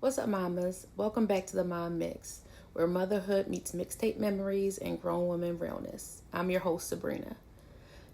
What's up, mamas? Welcome back to the Mom Mix, where motherhood meets mixtape memories and grown woman realness. I'm your host, Sabrina.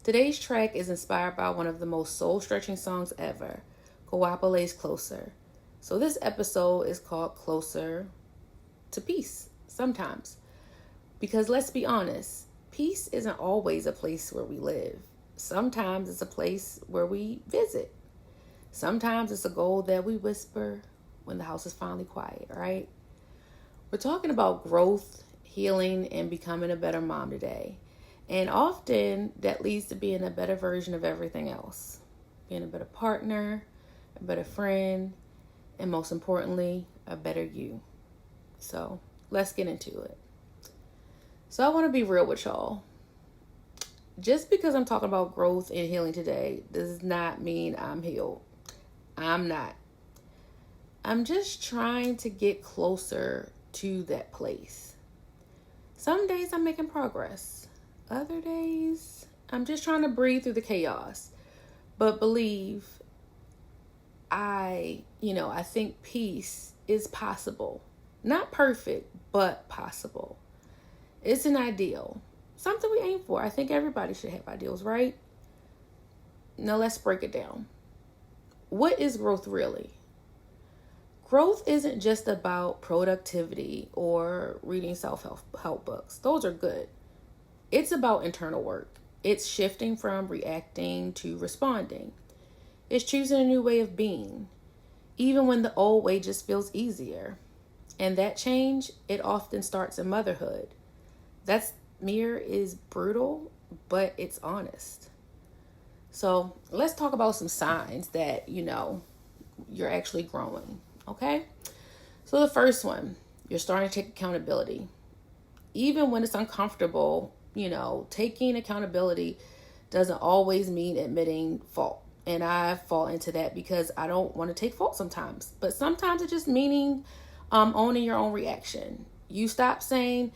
Today's track is inspired by one of the most soul-stretching songs ever, Kawapale's Closer. So this episode is called Closer to Peace, sometimes. Because let's be honest, peace isn't always a place where we live. Sometimes it's a place where we visit. Sometimes it's a goal that we whisper when the house is finally quiet, right? We're talking about growth, healing, and becoming a better mom today. And often that leads to being a better version of everything else. Being a better partner, a better friend, and most importantly, a better you. So let's get into it. So I want to be real with y'all. Just because I'm talking about growth and healing today does not mean I'm healed. I'm not. I'm just trying to get closer to that place. Some days I'm making progress. Other days I'm just trying to breathe through the chaos. But believe, I think peace is possible. Not perfect, but possible. It's an ideal. Something we aim for. I think everybody should have ideals, right? Now let's break it down. What is growth really? Growth isn't just about productivity or reading self-help books. Those are good. It's about internal work. It's shifting from reacting to responding. It's choosing a new way of being, even when the old way just feels easier. And that change, it often starts in motherhood. That mirror is brutal, but it's honest. So let's talk about some signs that, you're actually growing. Okay? So the first one, you're starting to take accountability. Even when it's uncomfortable, taking accountability doesn't always mean admitting fault. And I fall into that because I don't want to take fault sometimes. But sometimes it's just meaning owning your own reaction. You stop saying,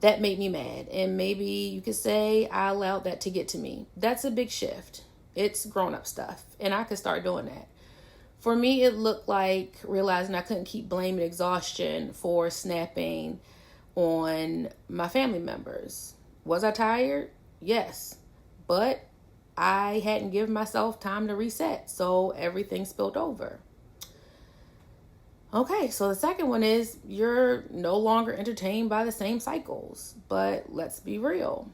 that made me mad. And maybe you could say, I allowed that to get to me. That's a big shift. It's grown-up stuff. And I could start doing that. For me, it looked like realizing I couldn't keep blaming exhaustion for snapping on my family members. Was I tired? Yes. But I hadn't given myself time to reset, so everything spilled over. Okay, so the second one is you're no longer entertained by the same cycles. But let's be real.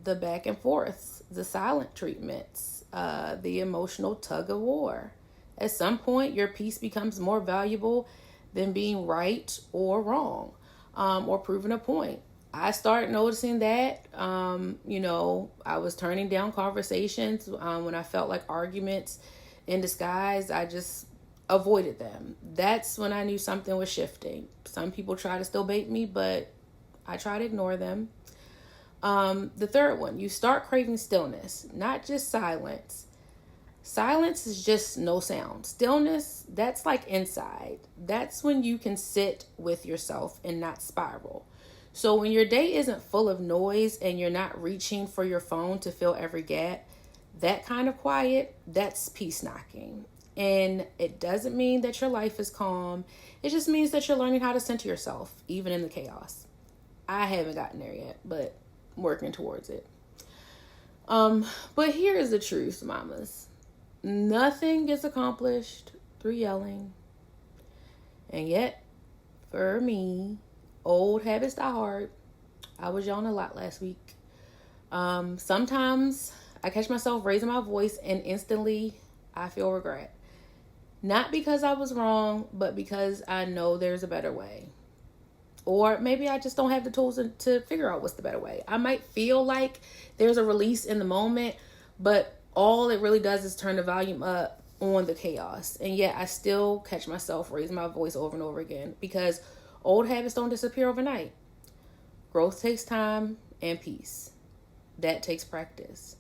The back and forths, the silent treatments, the emotional tug of war. At some point, your peace becomes more valuable than being right or wrong, or proving a point. I started noticing that, I was turning down conversations when I felt like arguments in disguise. I just avoided them. That's when I knew something was shifting. Some people try to still bait me, but I try to ignore them. The third one, you start craving stillness, not just silence. Silence is just no sound. Stillness, that's like inside. That's when you can sit with yourself and not spiral. So when your day isn't full of noise and you're not reaching for your phone to fill every gap, that kind of quiet, that's peace knocking. And it doesn't mean that your life is calm. It just means that you're learning how to center yourself, even in the chaos. I haven't gotten there yet, but I'm working towards it. But here is the truth, mamas. Nothing gets accomplished through yelling. And yet, for me, old habits die hard. I was yelling a lot last week. Sometimes I catch myself raising my voice and instantly I feel regret. Not because I was wrong, but because I know there's a better way. Or maybe I just don't have the tools to figure out what's the better way. I might feel like there's a release in the moment, but all it really does is turn the volume up on the chaos. And yet I still catch myself raising my voice over and over again because old habits don't disappear overnight. Growth takes time and peace. That takes practice.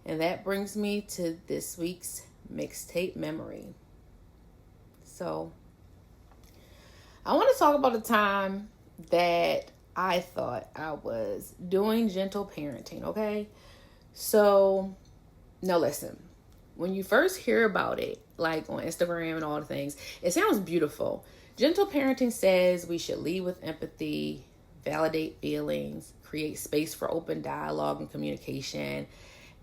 And that brings me to this week's mixtape memory. So I want to talk about a time that I thought I was doing gentle parenting, okay? So, now listen, when you first hear about it, like on Instagram and all the things. It sounds beautiful. Gentle parenting says we should lead with empathy, validate feelings, create space for open dialogue and communication.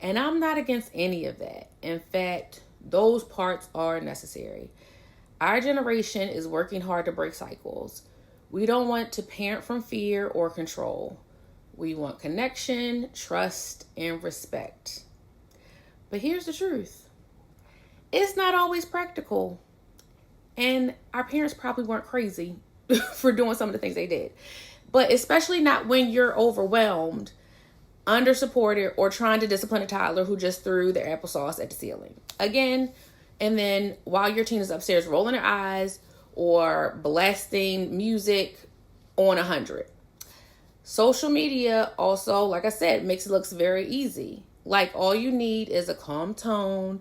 And I'm not against any of that. In fact, those parts are necessary. Our generation is working hard to break cycles. We don't want to parent from fear or control. We want connection, trust, and respect. But here's the truth. It's not always practical. And our parents probably weren't crazy for doing some of the things they did. But especially not when you're overwhelmed, under-supported, or trying to discipline a toddler who just threw their applesauce at the ceiling. Again, and then while your teen is upstairs rolling their eyes or blasting music on 100. Social media also, like I said, makes it look very easy. Like all you need is a calm tone,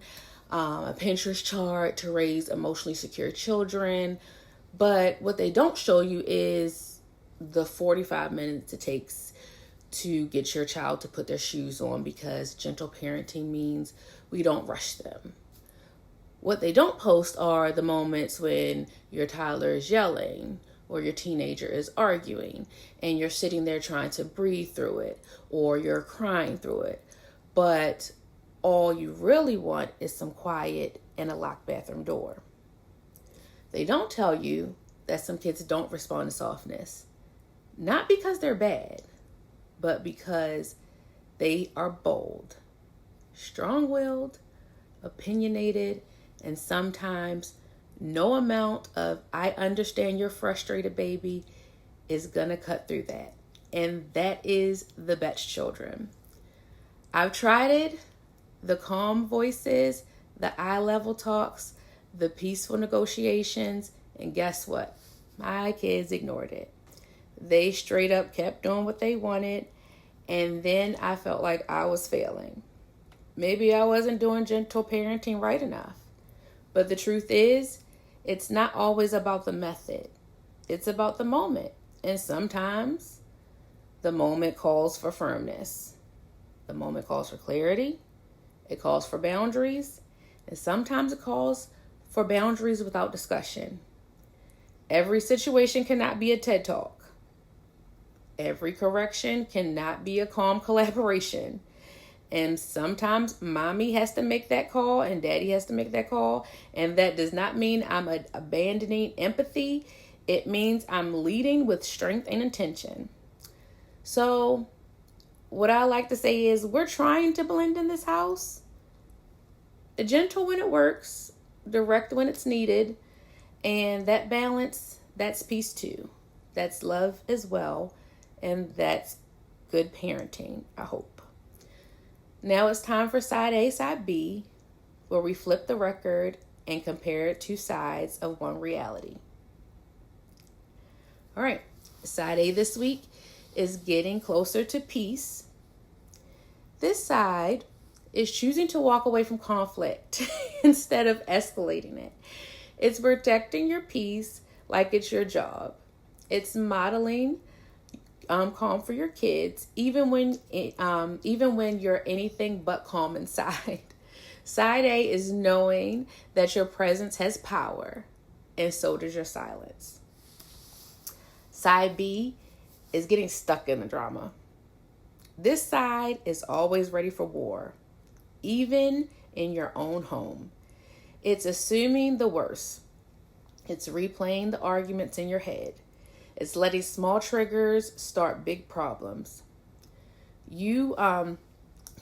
a Pinterest chart to raise emotionally secure children. But what they don't show you is the 45 minutes it takes to get your child to put their shoes on, because gentle parenting means we don't rush them. What they don't post are the moments when your toddler is yelling or your teenager is arguing and you're sitting there trying to breathe through it, or you're crying through it. But all you really want is some quiet and a locked bathroom door. They don't tell you that some kids don't respond to softness, not because they're bad, but because they are bold, strong-willed, opinionated, and sometimes no amount of "I understand you're frustrated, baby" is gonna cut through that. And that is the best children. I've tried it, the calm voices, the eye level talks, the peaceful negotiations, and guess what? My kids ignored it. They straight up kept doing what they wanted, and then I felt like I was failing. Maybe I wasn't doing gentle parenting right enough. But the truth is, it's not always about the method. It's about the moment. And sometimes the moment calls for firmness. The moment calls for clarity. It calls for boundaries. And sometimes it calls for boundaries without discussion. Every situation cannot be a TED Talk. Every correction cannot be a calm collaboration. And sometimes mommy has to make that call and daddy has to make that call. And that does not mean I'm abandoning empathy. It means I'm leading with strength and intention. So what I like to say is we're trying to blend in this house. Gentle when it works, direct when it's needed. And that balance, that's peace too. That's love as well. And that's good parenting, I hope. Now it's time for side A, side B, where we flip the record and compare two sides of one reality. All right, side A this week is getting closer to peace. This side is choosing to walk away from conflict instead of escalating it. It's protecting your peace like it's your job. It's modeling calm for your kids, even when you're anything but calm inside. Side A is knowing that your presence has power, and so does your silence. Side B is getting stuck in the drama. This side is always ready for war, even in your own home. It's assuming the worst. It's replaying the arguments in your head. It's letting small triggers start big problems. You can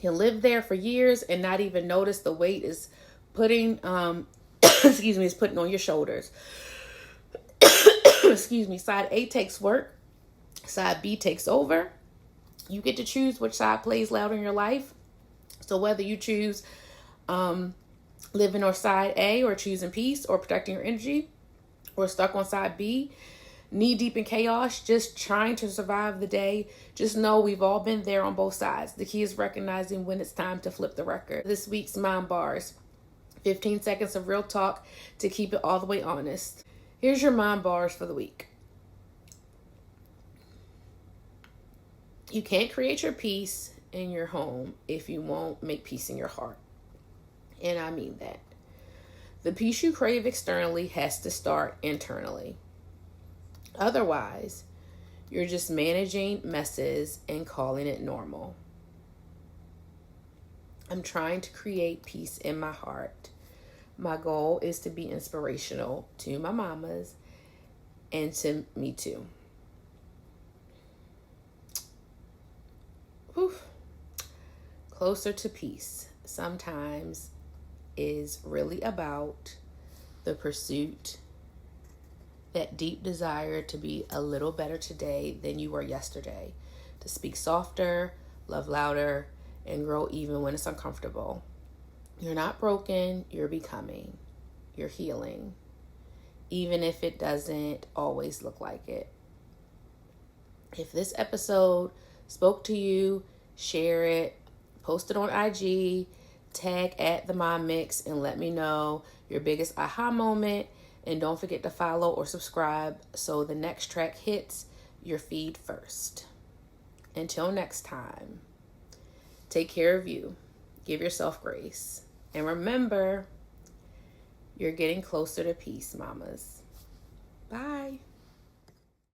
live there for years and not even notice the weight is putting, is putting on your shoulders. Side A takes work. Side B takes over. You get to choose which side plays loud in your life. So whether you choose living on side A, or choosing peace, or protecting your energy, or stuck on side B, knee deep in chaos, just trying to survive the day, just know we've all been there on both sides. The key is recognizing when it's time to flip the record. This week's Mind Bars, 15 seconds of real talk to keep it all the way honest. Here's your Mind Bars for the week. You can't create your peace in your home if you won't make peace in your heart. And I mean that. The peace you crave externally has to start internally. Otherwise, you're just managing messes and calling it normal. I'm trying to create peace in my heart. My goal is to be inspirational to my mamas and to me too. Whew. Closer to peace sometimes is really about the pursuit, that deep desire to be a little better today than you were yesterday, to speak softer, love louder, and grow even when it's uncomfortable. You're not broken, you're becoming. You're healing, even if it doesn't always look like it. If this episode spoke to you, share it, post it on IG, tag at the Mom Mix, and let me know your biggest aha moment. And don't forget to follow or subscribe so the next track hits your feed first. Until next time, take care of you. Give yourself grace. And remember, you're getting closer to peace, mamas. Bye.